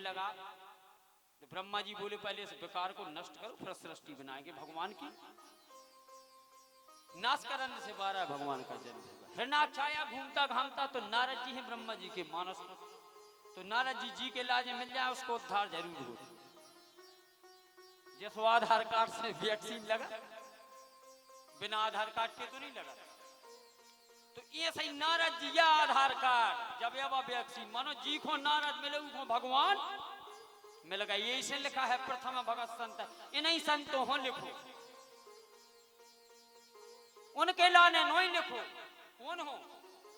लगा तो ब्रह्मा जी बोले पहले इस विकार को नष्ट करो फिर सृष्टि बनाएंगे भगवान की। नाश करने से 12 भगवान का जन्म होगा। हिरणाक्ष आया घूमता घामता तो नारद जी हैं ब्रह्मा जी के मानस में, तो नारद जी के लाज मिल जाए उसको उद्धार जरूर हो। जैसो आधार कार्ड से वैक्सीन लगा, बिना आधार कार्ड के तो नहीं लगा, तो ये सही नारद जी या आधार कार्ड जब अब वैक्सीन मानो जी को नारद मिले उनको भगवान मिल गया। यही से लिखा है प्रथम भगत संत, इन्हीं संतों हो लिखो, उनके लाने नहीं लिखो। कौन हो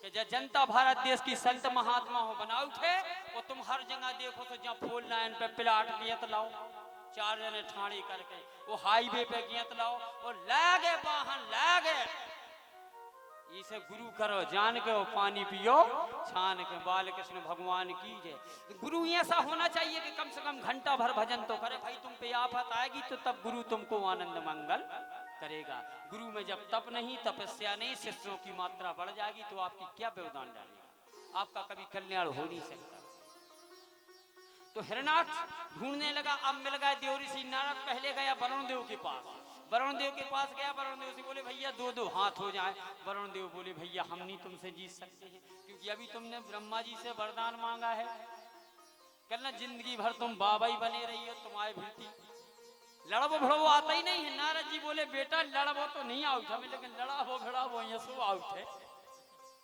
कि जब जनता भारत देश की संत महात्मा हो बना उठे और तुम हर जगह देखो तो जहाँ फूल लाइन पे प्लाट गियत लाओ, 4 जने ठाणी करके वो हाईवे पे गियत लाओ और लागे वाहन लागे। इसे गुरु करो जान के, वो पानी पियो छान के। बाल कृष्ण भगवान की जय। गुरु ऐसा होना चाहिए कि कम से कम घंटा भर भजन तो करे। भाई तुम पे आफत आएगी तो तब गुरु तुमको आनंद मंगल करेगा। गुरु में जब तप नहीं, तपस्या नहीं, शिष्यों की मात्रा बढ़ जाएगी तो आपकी क्या व्यवधान डालेगा, आपका कभी कल्याण हो नहीं सकता। तो हिरणाक्ष ढूंढने लगा, अब मिल गया देवऋषि नारद। पहले गया वरुण देव के पास, वरुण देव के पास गया, वरुण देव से बोले भैया 2-2 हाथ हो जाए। वरुण देव बोले भैया हम नहीं तुमसे जीत सकते हैं, क्योंकि अभी तुमने ब्रह्मा जी से वरदान मांगा है, कहना जिंदगी भर तुम बाबा ही बने रही हो, तुम्हारे भीती लड़बो भिड़बो आता ही नहीं है। नारद जी बोले बेटा लड़बो तो नहीं आउट हमें, लेकिन लड़ाबो भिड़ाबो यसो आउट है।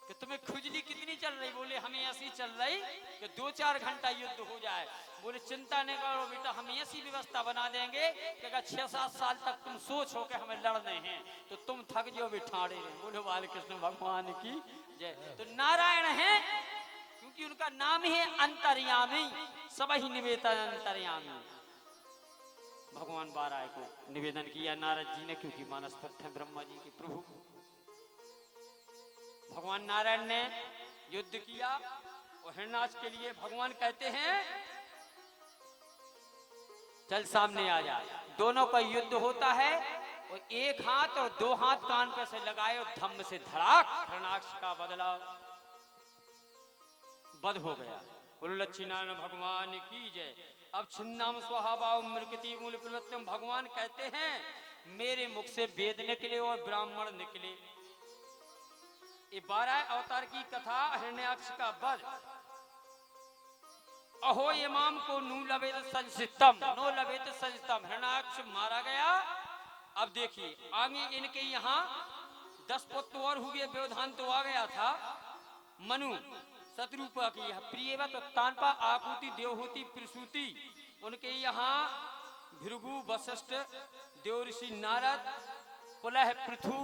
कि तुम्हें खुजली कितनी चल रही, बोले हमें ऐसी चल रही कि 2-4 घंटा युद्ध हो जाए। बोले चिंता नहीं करो बेटा, हम ऐसी व्यवस्था बना देंगे कि अगर 6-7 साल तक तुम सोच हो के हमें लड़ने हैं तो तुम थक जाओ बिठाड़े रहे। बोले बाल कृष्ण भगवान की जय। तो नारायण है क्योंकि उनका नाम ही है अंतर्यामी, सब ही निवेदन अंतर्यामी। भगवान बाराय को निवेदन किया नारद जी ने, क्योंकि मानस पथ है ब्रह्मा जी के प्रभु। भगवान नारायण ने युद्ध किया और हिरणाक्ष के लिए भगवान कहते हैं चल सामने आ जा। दोनों का युद्ध होता है और एक हाथ और 2 हाथ कान पे से लगाए और धम्म से धड़ाक हिरणाक्ष का बदला वध हो गया। बोलो लक्ष्मीनारायण भगवान की जय। अब छिन्नाम स्वभाव मृगति मूल प्रवृत्तम, भगवान कहते हैं मेरे मुख से वेद निकले और ब्राह्मण निकले। ये 12 अवतार की कथा हिरण्याक्ष का वध। अहो इमाम को नु लवेत संसितम नो लवेत संसितम, हिरण्याक्ष मारा गया। अब देखिए आगे इनके यहाँ 10 पुत्र और हुए, व्यवधान तो आ गया था। मनु शत्रुपा की प्रियवत तानपा आकुति देवहूति प्रसूति, उनके यहाँ भृगु वशिष्ठ देवऋषि नारद पुलह पृथु,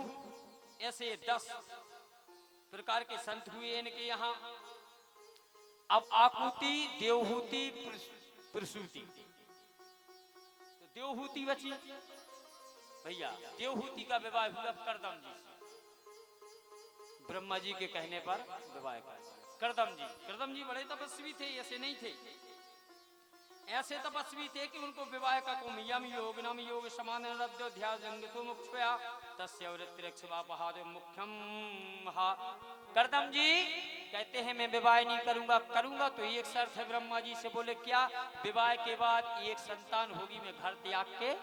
ऐसे 10 प्रकार के संत हुए इनके यहाँ। अब आकुति देवहूति प्रसूति, तो देवहूति बची भैया। देवहूति का विवाह हुआ करदम जी से, ब्रह्मा जी के कहने पर विवाह कर करदम जी बड़े तपस्वी थे, ऐसे नहीं थे। ऐसे तपस्वी थे कि उनको विवाह का कुम यम योग नम योग समान रद्यो ध्यान मुख्या तस्य वृत्तिरक्षवापहाद मुख्यम हा। करदम जी कहते हैं मैं विवाह नहीं करूंगा तो एक शर्त है ब्रह्मा जी से। बोले क्या? विवाह के बाद एक संतान होगी, मैं घर त्याग के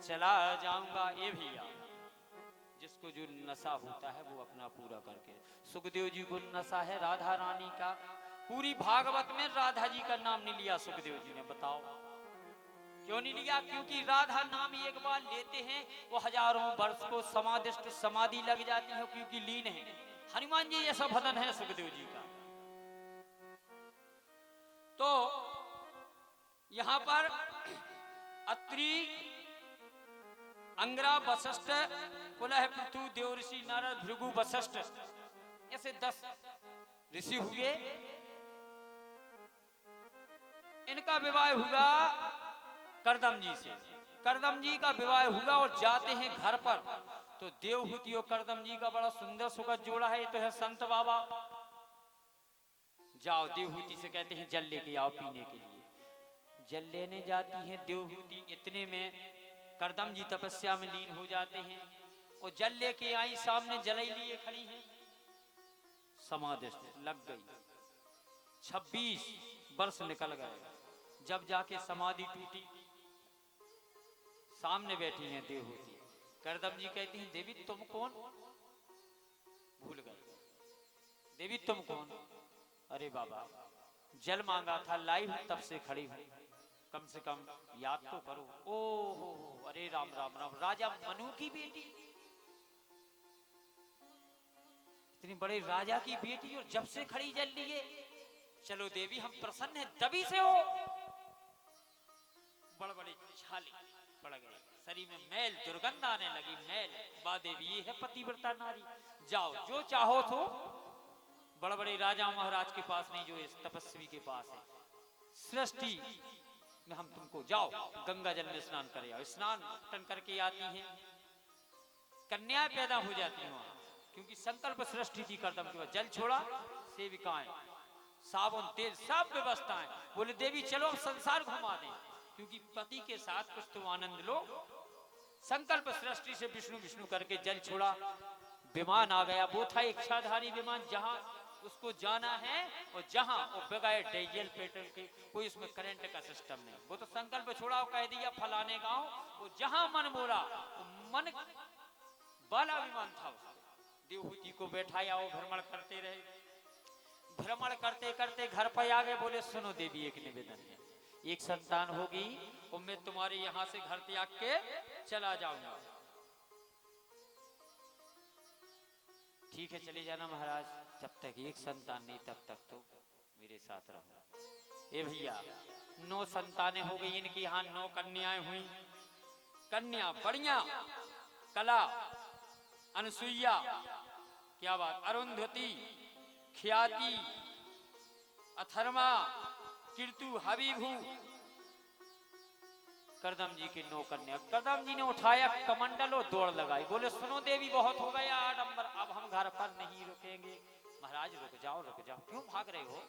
चला जाऊंगा। ये भैया जिसको जो नशा होता है वो अपना पूरा करके। सुखदेव जी को नशा है राधा रानी का, पूरी भागवत में राधा जी का नाम नहीं लिया सुखदेव जी ने। बताओ क्यों नहीं लिया? क्योंकि राधा नाम एक बार लेते हैं वो हजारों वर्ष को समाधिष्ट समाधि लग जाती है, क्योंकि लीन है। हनुमान जी ऐसा भजन है सुखदेव जी का। तो यहां पर अत्रि अंगरा वशिष्ठ पुलह पृथु देवऋषि नारद भृगु वशिष्ठ, ऐसे 10 ऋषि हुए। इनका विवाह हुआ करदम जी से। करदम जी का विवाह हुआ और जाते हैं घर पर, तो देवहूति और करदम जी का बड़ा सुंदर सुखद जोड़ा है। ये तो है संत बाबा। जाओ देवहूति से कहते हैं जल लेके आओ पीने के लिए। जल लेने जाती है देवहूति, इतने में करदम जी तपस्या में लीन हो जाते हैं और जल लेके आई, सामने जलई लिए खड़ी हैं, समाधि लग गई। 26 वर्ष निकल गए, जब जाके समाधि टूटी, सामने बैठी हैं देवहूति। करदम जी कहती हैं देवी तुम कौन? भूल गए। देवी तुम कौन? अरे बाबा जल मांगा था, लाई हूं तब से खड़ी हूं, कम से कम याद तो करो। ओ हो, अरे राम राम राम, राजा मनु की बेटी, इतनी बड़े राजा की बेटी और जब से खड़ी जल लिए। चलो देवी हम प्रसन्न हैं, तभी से हो। बड़बड़े छाले पड़ गए, शरीर में मैल दुर्गंध आने लगी। मैल, बा देवी ये है पतिव्रता नारी, जाओ जो चाहो तो। बड़बड़े राजा महाराज के पास नहीं, जो इस तपस्वी के पास है। सृष्टि में हम तुमको, जाओ गंगा जल में स्नान करे आओ। स्नान टन करके आती हैं, कन्या पैदा हो जाती हैं वहां, क्योंकि संकल्प सृष्टि थी करदम के बाद। जल छोड़ा, सेविकाएं, साबुन तेल सब व्यवस्थाएं। बोले देवी चलो अब संसार घुमा दें, क्योंकि पति के साथ कुछ तो आनंद लो। संकल्प सृष्टि से विष्णु विष्णु करके जल छोड़ा, विमान आ गया। वो था इच्छाधारी विमान, जहां उसको जाना है और जहां वो बगैर डीजल पेट्रोल के, कोई उसमें करंट का सिस्टम नहीं। वो तो संकल्प छोड़ा और कह दिया फलाने गांव, वो जहां मन बोला वो मन वाला विमान था। देवहूति को बैठाया, वो भ्रमण करते रहे। भ्रमण करते करते घर पर आ गए। बोले सुनो देवी एक निवेदन है, एक संतान होगी और मैं तुम्हारे यहां से घर त्याग के चला जाऊंगा। ठीक है चले जाना महाराज, जब तक एक संतान नहीं तब तक तो मेरे साथ रहो। ए भैया 9 संतानें हो गई इनकी, यहाँ 9 कन्याएं हुई। कन्या बढ़िया, कला, अनसुईया, क्या बात, अरुंधति, ख्याति, अथर्मा, कीर्तु, हबीभू। करदम जी की 9 कन्या। करदम जी ने उठाया कमंडल और दौड़ लगाई। बोले सुनो देवी बहुत हो गया आडंबर, अब हम घर पर नहीं रुकेंगे। महाराज रुक जाओ रुक जाओ, क्यों भाग रहे हो?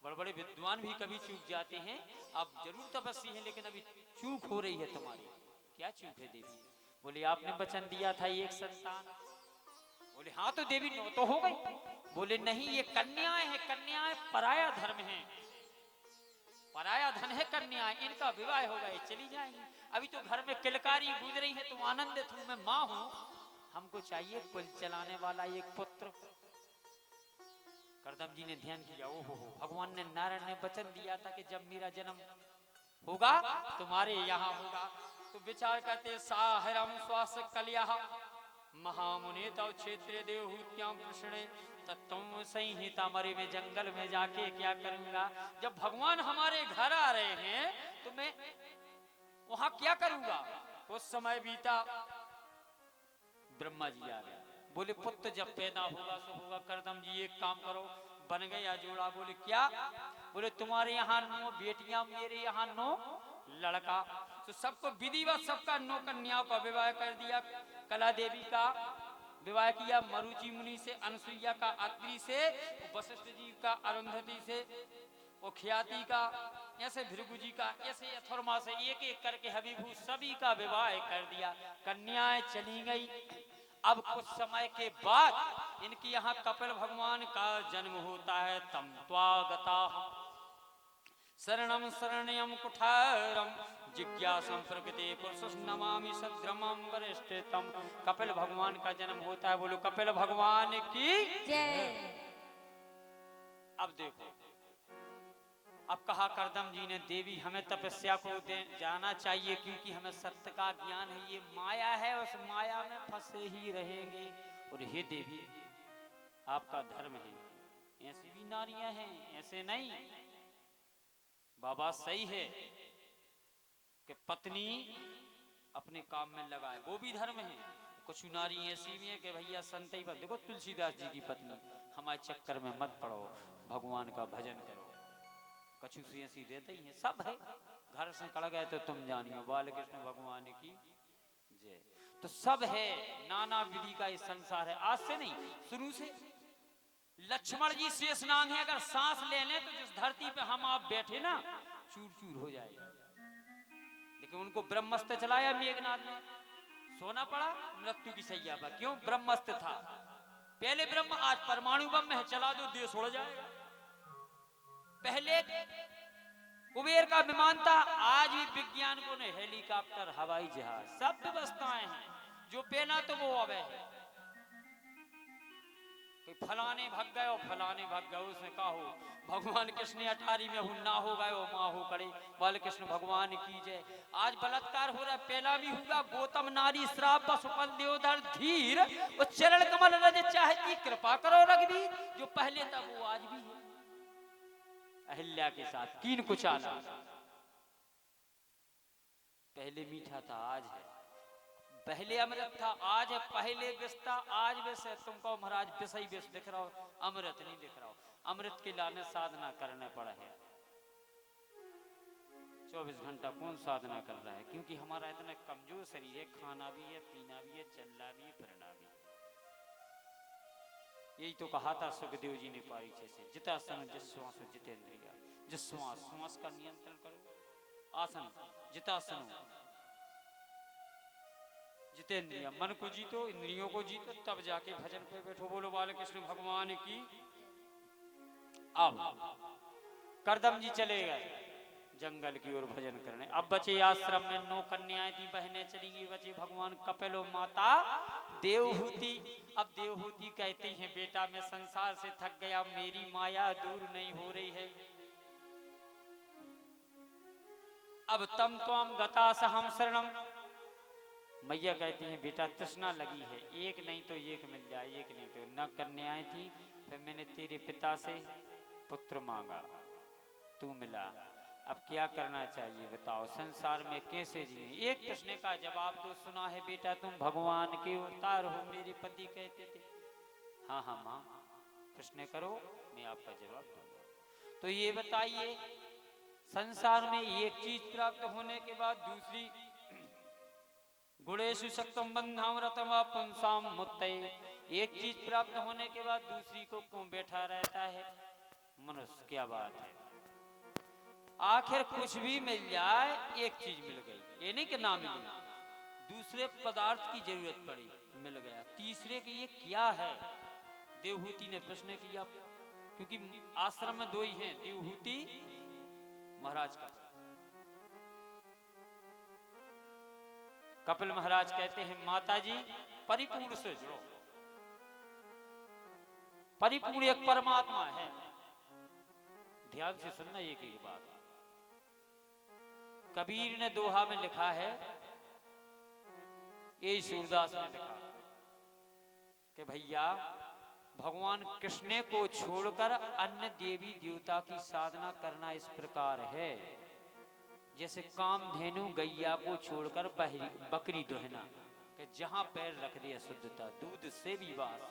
बड़े बड़े विद्वान भी कभी चूक जाते हैं। आप जरूर तपस्वी हैं, लेकिन अभी चूक हो रही है तुम्हारी। क्या चूक है देवी? बोले आपने वचन दिया था एक संतान। बोले हाँ तो देवी 9 तो हो गई। बोले नहीं, ये कन्याएं हैं, कन्याएं पराया धर्म है, पराया धन है कन्याएं, इनका विवाह हो गए चली जाएंगी। अभी तो घर में किलकारी गूंज रही है, तुम आनंदित हो, मैं माँ हूं, हमको चाहिए कुल चलाने वाला एक पुत्र। करदम जी ने ध्यान किया, ओहो भगवान ने, नारायण ने वचन दिया था कि जब मेरा जन्म होगा तुम्हारे यहाँ होगा। तो विचार करते साहरम श्वास कलिया महामुनि तव क्षेत्र देवहूत्याम कृष्णे तत्व संहिता मरे में जंगल में जाके क्या करूंगा? जब भगवान हमारे घर आ रहे हैं तो मैं वहां क्या करूंगा? कुछ समय बीता, ब्रह्मा जी आ गए। बोले पुत्र जब पैदा होगा सो होगा। करदम जी एक काम करो, बन गया जोड़ा। बोले क्या? बोले तुम्हारे यहाँ 9 बेटियां, मेरे यहाँ 9 लड़का। तो सबको विधिवत सबका 9 कन्याओं का विवाह कर दिया। कला देवी का विवाह किया मरुचि मुनि से, अनसुईया का अत्रि से, वशिष्ठ जी का अरुंधति से, और ख्याति का, ऐसे भृगु जी का, ऐसे अथर्मा से, एक एक करके हबीबू सभी का विवाह कर दिया। कन्याएं चली गई। अब कुछ समय के बाद इनकी यहाँ कपिल भगवान का जन्म होता है। तम त्वागता शरणम शरण्यम कुठारम जिज्ञासम प्रकृति पुरुष नमामि सद्रमम वरिष्ठतम। कपिल भगवान का जन्म होता है। बोलो कपिल भगवान की जय। अब देखो, अब कहा करदम जी ने देवी हमें तपस्या को जाना चाहिए, क्योंकि हमें सत्य का ज्ञान है, ये माया है, उस माया में फंसे ही रहेंगे। और हे देवी आपका धर्म है, ऐसी भी नारियां हैं, ऐसे नहीं। बाबा सही है कि पत्नी अपने काम में लगाए, वो भी धर्म है। कुछ नारी ऐसी भी है कि भैया संत ही, देखो तुलसीदास जी की पत्नी, हमारे चक्कर में मत पड़ो, भगवान का भजन करो। कछु सी ऐसी रहते ही है, सब है। घर से कड़ गए तो तुम जानियो, बाल कृष्ण भगवान की जय। तो सब है, नाना विधि का ये संसार है। आज से नहीं, शुरू से। लक्ष्मण जी शेषनाग है, अगर सांस ले लें तो जिस धरती पे हम आप बैठे ना, चूर चूर हो जाएगा। लेकिन उनको ब्रह्मस्त्र चलाया मेघनाथ ने, सोना पड़ा मृत्यु की सैया पर। क्यों? ब्रह्मस्त्र था पहले ब्रह्म, आज परमाणु बम है, चला दो देश उड़ जाएगा। पहले कुबेर का विमान था। आज भी वैज्ञानिकों ने हेलीकॉप्टर, हवाई जहाज, सब व्यवस्थाएं हैं। जो पहना तो वो अब है कि फलाने भग गए और फलाने भग गए। उसने कहा हो भगवान कृष्ण अटारी में हूं, ना हो गए हो माँ हो करे, बाल कृष्ण भगवान की जय। आज बलात्कार हो रहा है, पहला भी हुआ। गौतम नारी श्राप पशुपल देवधर धीर, वो चरण कमल रज चाहती कृपा करो रघुवीर। जो पहले था वो आज भी है। अहिल्या के साथ कीन कुचाला, पहले मीठा था आज है, पहले अमृत था आज है, पहले विष था आज विष है। तुमको महाराज विष ही विष दिख रहा हो, अमृत नहीं दिख रहा हो। अमृत के लाने साधना करने पड़ा है। 24 घंटा कौन साधना कर रहा है? क्योंकि हमारा इतना कमजोर शरीर है, खाना भी है, पीना भी है, चलना भी है, फिरना भी है। यही तो कहा था सुखदेव जी ने परीक्षा से, जितासन जिश्वास जितेंद्रिया। जिश्वास, श्वास का नियंत्रण करो। आसन जितासन, जितेंद्रिया, मन को जीतो, इंद्रियों को जीतो, तब जाके भजन पे बैठो। बोलो बाल कृष्ण भगवान की। अब करदम जी चले गए जंगल की ओर भजन करने। अब बचे आश्रम में 9 कन्याएं थी, बहनें चली गई। बचे भगवान कपिल और माता देवहूति। अब देवहूति कहती हैं बेटा मैं संसार से थक गया, मेरी माया दूर नहीं हो रही है। अब तम त्वम गता सहम शरणम। मैया कहती हैं बेटा तृष्णा लगी है, एक नहीं तो एक मिल जाए, एक नहीं तो। न कन्याएं थी, फिर मैंने तेरे पिता से पुत्र मांगा, तू मिला। अब क्या करना चाहिए बताओ, संसार में कैसे जिए? एक प्रश्न का जवाब तो सुना है बेटा, तुम भगवान के अवतार हो, मेरे पति कहते थे। हाँ हाँ माँ, प्रश्न करो, मैं आपका जवाब दूंगा। तो ये बताइए, संसार में एक चीज प्राप्त होने के बाद दूसरी, गुणेषु सक्तम बंधामृतम पुंसाम मुत्तये। एक चीज प्राप्त होने के बाद दूसरी को क्यों बैठा रहता है मनुष्य? क्या बात है? आखिर कुछ भी मिल जाए, एक चीज मिल गई, ये नहीं कि ना मिली, दूसरे पदार्थ की जरूरत पड़ी, मिल गया। तीसरे की ये क्या है? देवहूति ने प्रश्न किया, क्योंकि आश्रम में 2 ही हैं, देवहूति महाराज का। कपिल महाराज कहते हैं माता जी परिपूर्ण से जुड़ो, परिपूर्ण एक परमात्मा है। ध्यान से सुनना एक ही बात। कबीर ने दोहा में लिखा है, ये सूरदास ने लिखा कि भैया भगवान कृष्ण को छोड़कर अन्य देवी देवता की साधना करना इस प्रकार है जैसे कामधेनु गैया को छोड़कर बकरी दुहना, कि जहां पैर रख दिया शुद्धता, दूध से भी वास।